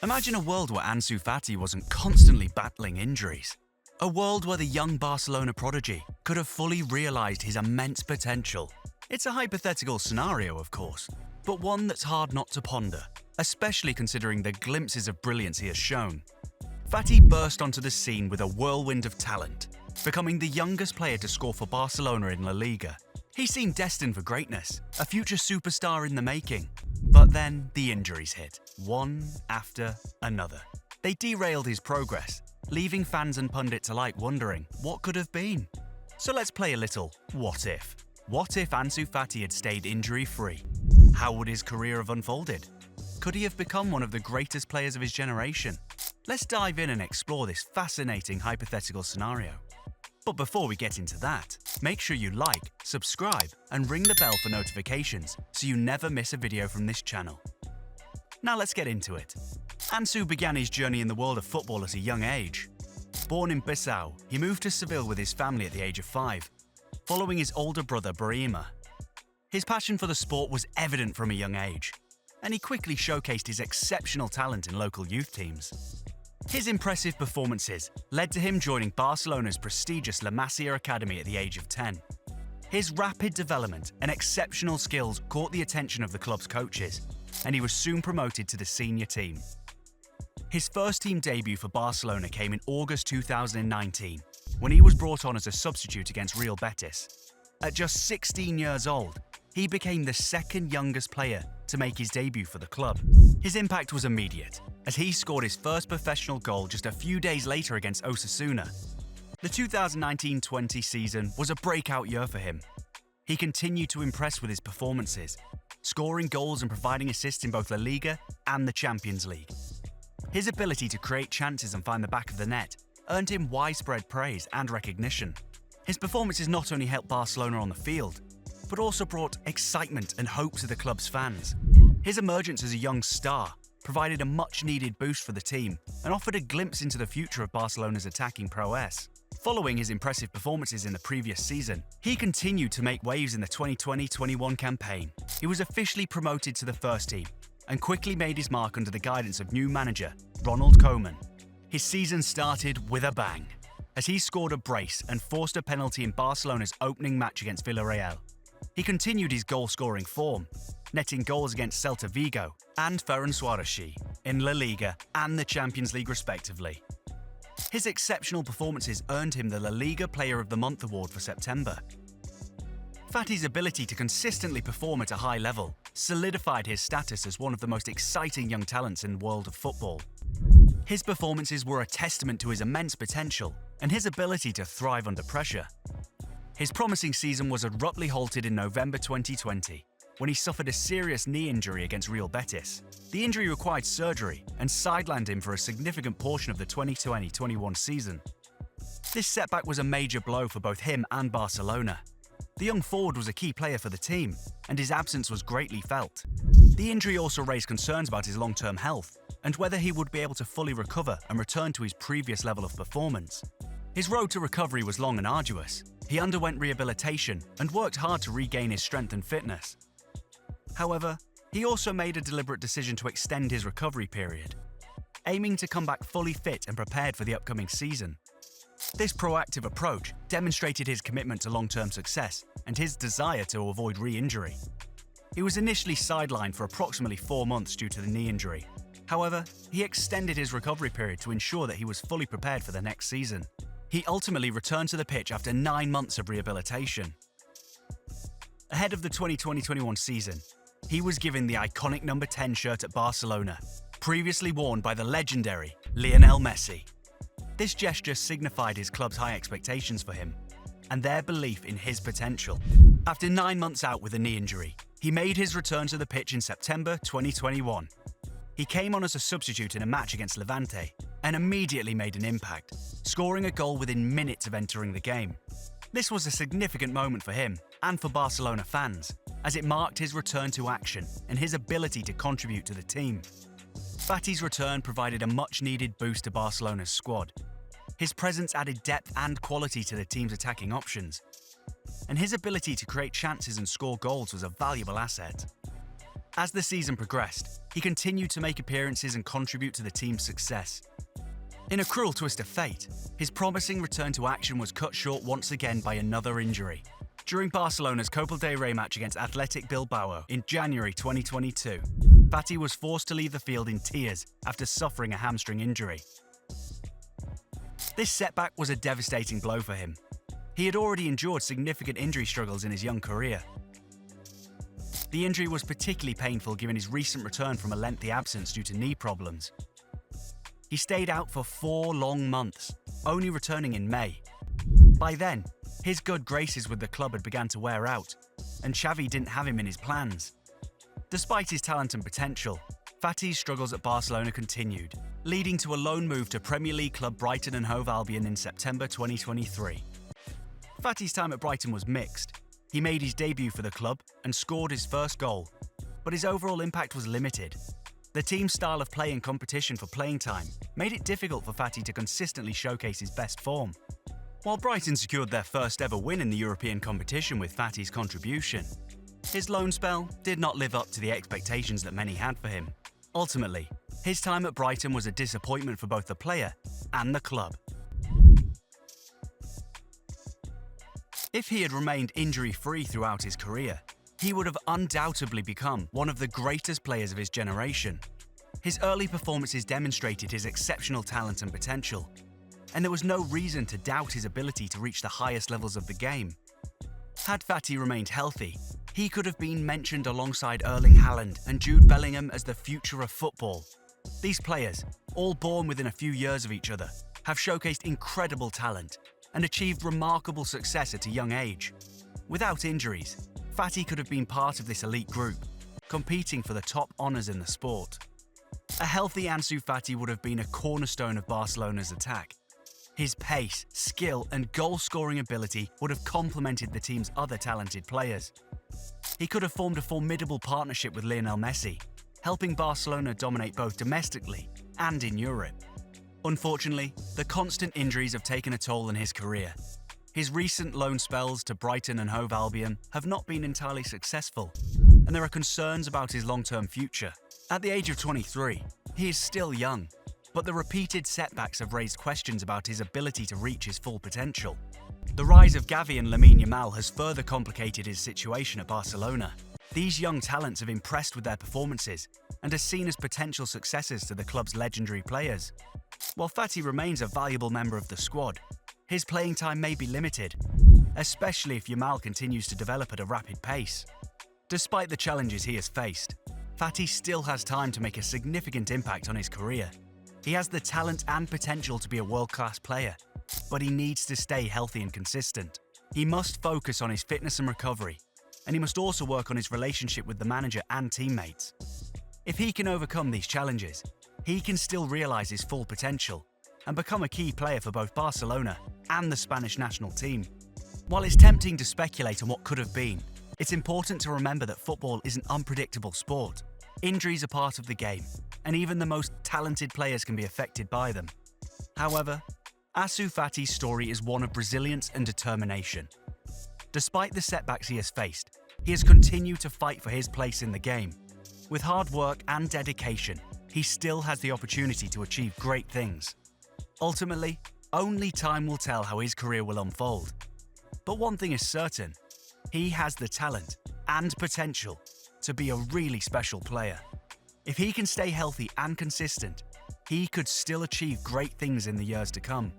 Imagine a world where Ansu Fati wasn't constantly battling injuries. A world where the young Barcelona prodigy could have fully realised his immense potential. It's a hypothetical scenario, of course, but one that's hard not to ponder, especially considering the glimpses of brilliance he has shown. Fati burst onto the scene with a whirlwind of talent, becoming the youngest player to score for Barcelona in La Liga. He seemed destined for greatness, a future superstar in the making. But then the injuries hit, one after another. They derailed his progress, leaving fans and pundits alike wondering what could have been. So let's play a little what if. What if Ansu Fati had stayed injury-free? How would his career have unfolded? Could he have become one of the greatest players of his generation? Let's dive in and explore this fascinating hypothetical scenario. But before we get into that, make sure you like, subscribe, and ring the bell for notifications so you never miss a video from this channel. Now let's get into it. Ansu began his journey in the world of football at a young age. Born in Bissau, he moved to Seville with his family at the age of 5, following his older brother Brahima. His passion for the sport was evident from a young age, and he quickly showcased his exceptional talent in local youth teams. His impressive performances led to him joining Barcelona's prestigious La Masia Academy at the age of 10. His rapid development and exceptional skills caught the attention of the club's coaches, and he was soon promoted to the senior team. His first team debut for Barcelona came in August 2019, when he was brought on as a substitute against Real Betis. At just 16 years old, he became the second youngest player to make his debut for the club. His impact was immediate, as he scored his first professional goal just a few days later against Osasuna. The 2019-20 season was a breakout year for him. He continued to impress with his performances, scoring goals and providing assists in both La Liga and the Champions League. His ability to create chances and find the back of the net earned him widespread praise and recognition. His performances not only helped Barcelona on the field, but also brought excitement and hope to the club's fans. His emergence as a young star provided a much-needed boost for the team and offered a glimpse into the future of Barcelona's attacking prowess. Following his impressive performances in the previous season, he continued to make waves in the 2020-21 campaign. He was officially promoted to the first team and quickly made his mark under the guidance of new manager Ronald Koeman. His season started with a bang, as he scored a brace and forced a penalty in Barcelona's opening match against Villarreal. He continued his goal-scoring form, netting goals against Celta Vigo and Ferencvárosi in La Liga and the Champions League respectively. His exceptional performances earned him the La Liga Player of the Month award for September. Fati's ability to consistently perform at a high level solidified his status as one of the most exciting young talents in the world of football. His performances were a testament to his immense potential and his ability to thrive under pressure. His promising season was abruptly halted in November 2020, when he suffered a serious knee injury against Real Betis. The injury required surgery and sidelined him for a significant portion of the 2020-21 season. This setback was a major blow for both him and Barcelona. The young forward was a key player for the team, and his absence was greatly felt. The injury also raised concerns about his long-term health and whether he would be able to fully recover and return to his previous level of performance. His road to recovery was long and arduous. He underwent rehabilitation and worked hard to regain his strength and fitness. However, he also made a deliberate decision to extend his recovery period, aiming to come back fully fit and prepared for the upcoming season. This proactive approach demonstrated his commitment to long-term success and his desire to avoid re-injury. He was initially sidelined for approximately 4 months due to the knee injury. However, he extended his recovery period to ensure that he was fully prepared for the next season. He ultimately returned to the pitch after 9 months of rehabilitation. Ahead of the 2020-21 season, he was given the iconic number 10 shirt at Barcelona, previously worn by the legendary Lionel Messi. This gesture signified his club's high expectations for him and their belief in his potential. After 9 months out with a knee injury, he made his return to the pitch in September 2021. He came on as a substitute in a match against Levante and immediately made an impact, scoring a goal within minutes of entering the game. This was a significant moment for him and for Barcelona fans, as it marked his return to action and his ability to contribute to the team. Fati's return provided a much-needed boost to Barcelona's squad. His presence added depth and quality to the team's attacking options, and his ability to create chances and score goals was a valuable asset. As the season progressed, he continued to make appearances and contribute to the team's success. In a cruel twist of fate, his promising return to action was cut short once again by another injury. During Barcelona's Copa del Rey match against Athletic Bilbao in January 2022, Fati was forced to leave the field in tears after suffering a hamstring injury. This setback was a devastating blow for him. He had already endured significant injury struggles in his young career. The injury was particularly painful given his recent return from a lengthy absence due to knee problems. He stayed out for 4 long months, only returning in May. By then, his good graces with the club had begun to wear out, and Xavi didn't have him in his plans. Despite his talent and potential, Fati's struggles at Barcelona continued, leading to a loan move to Premier League club Brighton and Hove Albion in September 2023. Fati's time at Brighton was mixed. He made his debut for the club and scored his first goal, but his overall impact was limited. The team's style of play and competition for playing time made it difficult for Fati to consistently showcase his best form. While Brighton secured their first ever win in the European competition with Fati's contribution, his loan spell did not live up to the expectations that many had for him. Ultimately, his time at Brighton was a disappointment for both the player and the club. If he had remained injury-free throughout his career, he would have undoubtedly become one of the greatest players of his generation. His early performances demonstrated his exceptional talent and potential, and there was no reason to doubt his ability to reach the highest levels of the game. Had Fati remained healthy, he could have been mentioned alongside Erling Haaland and Jude Bellingham as the future of football. These players, all born within a few years of each other, have showcased incredible talent and achieved remarkable success at a young age. Without injuries, Fati could have been part of this elite group, competing for the top honours in the sport. A healthy Ansu Fati would have been a cornerstone of Barcelona's attack. His pace, skill and goal-scoring ability would have complemented the team's other talented players. He could have formed a formidable partnership with Lionel Messi, helping Barcelona dominate both domestically and in Europe. Unfortunately, the constant injuries have taken a toll on his career. His recent loan spells to Brighton and Hove Albion have not been entirely successful, and there are concerns about his long-term future. At the age of 23, he is still young, but the repeated setbacks have raised questions about his ability to reach his full potential. The rise of Gavi and Lamine Yamal has further complicated his situation at Barcelona. These young talents have impressed with their performances and are seen as potential successors to the club's legendary players. While Fati remains a valuable member of the squad, his playing time may be limited, especially if Yamal continues to develop at a rapid pace. Despite the challenges he has faced, Fati still has time to make a significant impact on his career. He has the talent and potential to be a world-class player, but he needs to stay healthy and consistent. He must focus on his fitness and recovery, and he must also work on his relationship with the manager and teammates. If he can overcome these challenges, he can still realise his full potential and become a key player for both Barcelona and the Spanish national team. While it's tempting to speculate on what could have been, it's important to remember that football is an unpredictable sport. Injuries are part of the game, and even the most talented players can be affected by them. However, Ansu Fati's story is one of resilience and determination. Despite the setbacks he has faced, he has continued to fight for his place in the game. With hard work and dedication, he still has the opportunity to achieve great things. Ultimately, only time will tell how his career will unfold. But one thing is certain, he has the talent and potential to be a really special player. If he can stay healthy and consistent, he could still achieve great things in the years to come.